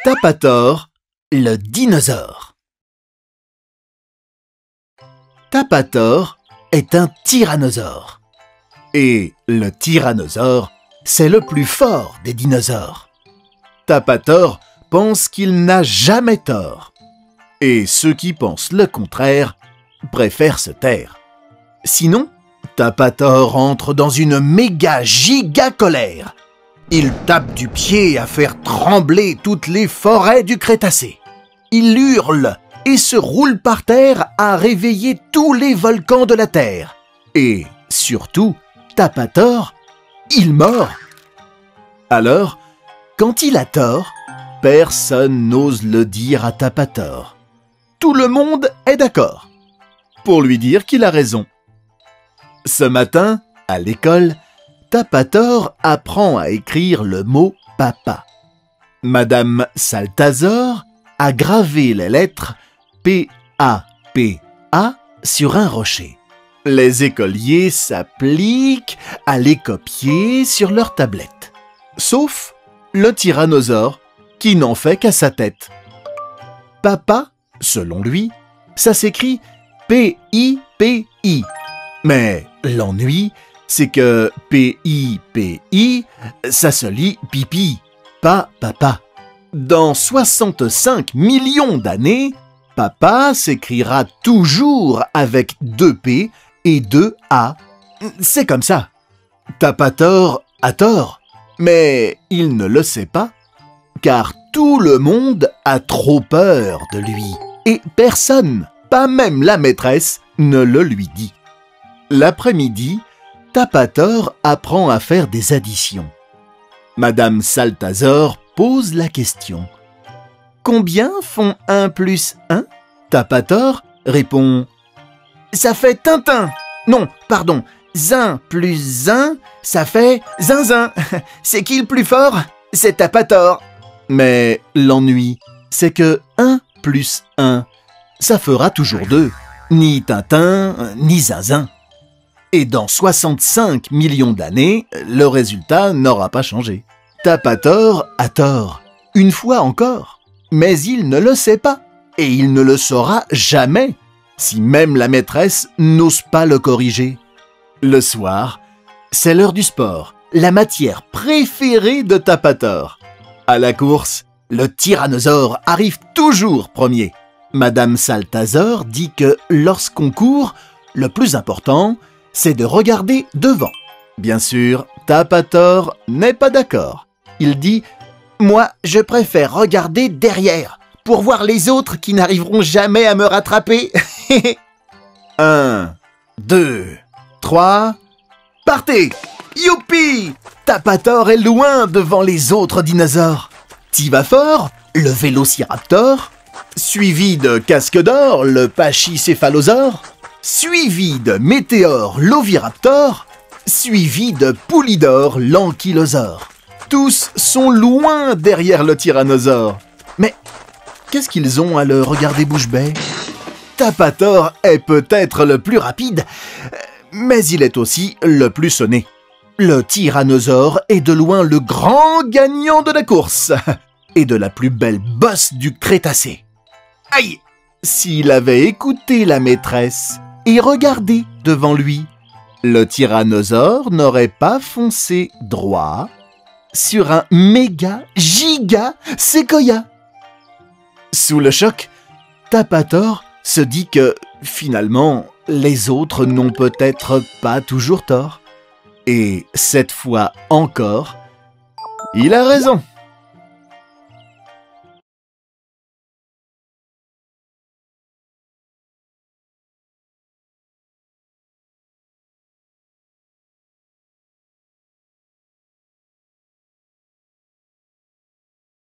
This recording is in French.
Tapator, le dinosaure. Tapator est un tyrannosaure. Et le tyrannosaure, c'est le plus fort des dinosaures. Tapator pense qu'il n'a jamais tort. Et ceux qui pensent le contraire préfèrent se taire. Sinon, Tapator entre dans une méga giga colère. Il tape du pied à faire trembler toutes les forêts du Crétacé. Il hurle et se roule par terre à réveiller tous les volcans de la Terre. Et surtout, Tapator, il mord. Alors, quand il a tort, personne n'ose le dire à Tapator. Tout le monde est d'accord pour lui dire qu'il a raison. Ce matin, à l'école, Tapator apprend à écrire le mot « papa ». Madame Saltazor a gravé les lettres P-A-P-A sur un rocher. Les écoliers s'appliquent à les copier sur leur tablette. Sauf le tyrannosaure, qui n'en fait qu'à sa tête. Papa, selon lui, ça s'écrit P-I-P-I. Mais l'ennui, c'est que P-I-P-I, ça se lit pipi, pas papa. Dans 65 millions d'années, papa s'écrira toujours avec 2 P et 2 A. C'est comme ça. Tapator a tort, mais il ne le sait pas, car tout le monde a trop peur de lui. Et personne, pas même la maîtresse, ne le lui dit. L'après-midi, Tapator apprend à faire des additions. Madame Saltazor pose la question. Combien font 1 plus 1 ? Tapator répond. Ça fait Tintin. Non, pardon. Zin plus zin, ça fait zinzin. C'est qui le plus fort ? C'est Tapator. Mais l'ennui, c'est que 1 plus 1, ça fera toujours 2. Ni Tintin, ni zinzin. Et dans 65 millions d'années, le résultat n'aura pas changé. Tapator a tort, une fois encore. Mais il ne le sait pas, et il ne le saura jamais, si même la maîtresse n'ose pas le corriger. Le soir, c'est l'heure du sport, la matière préférée de Tapator. À la course, le tyrannosaure arrive toujours premier. Madame Saltazor dit que lorsqu'on court, le plus important, c'est de regarder devant. Bien sûr, Tapator n'est pas d'accord. Il dit « Moi, je préfère regarder derrière, pour voir les autres qui n'arriveront jamais à me rattraper. » 1, 2, 3, partez! Youpi! Tapator est loin devant les autres dinosaures. T'y vas fort, le vélociraptor, suivi de Casque d'Or, le pachycéphalosaure, suivi de Météore, l'oviraptor, suivi de Poulidor, l'ankylosaure. Tous sont loin derrière le tyrannosaure. Mais qu'est-ce qu'ils ont à le regarder bouche bée ? Tapator est peut-être le plus rapide, mais il est aussi le plus sonné. Le tyrannosaure est de loin le grand gagnant de la course et de la plus belle bosse du Crétacé. Aïe! S'il avait écouté la maîtresse et regardé devant lui, le tyrannosaure n'aurait pas foncé droit sur un méga giga séquoia. Sous le choc, Tapator se dit que, finalement, les autres n'ont peut-être pas toujours tort. Et cette fois encore, il a raison.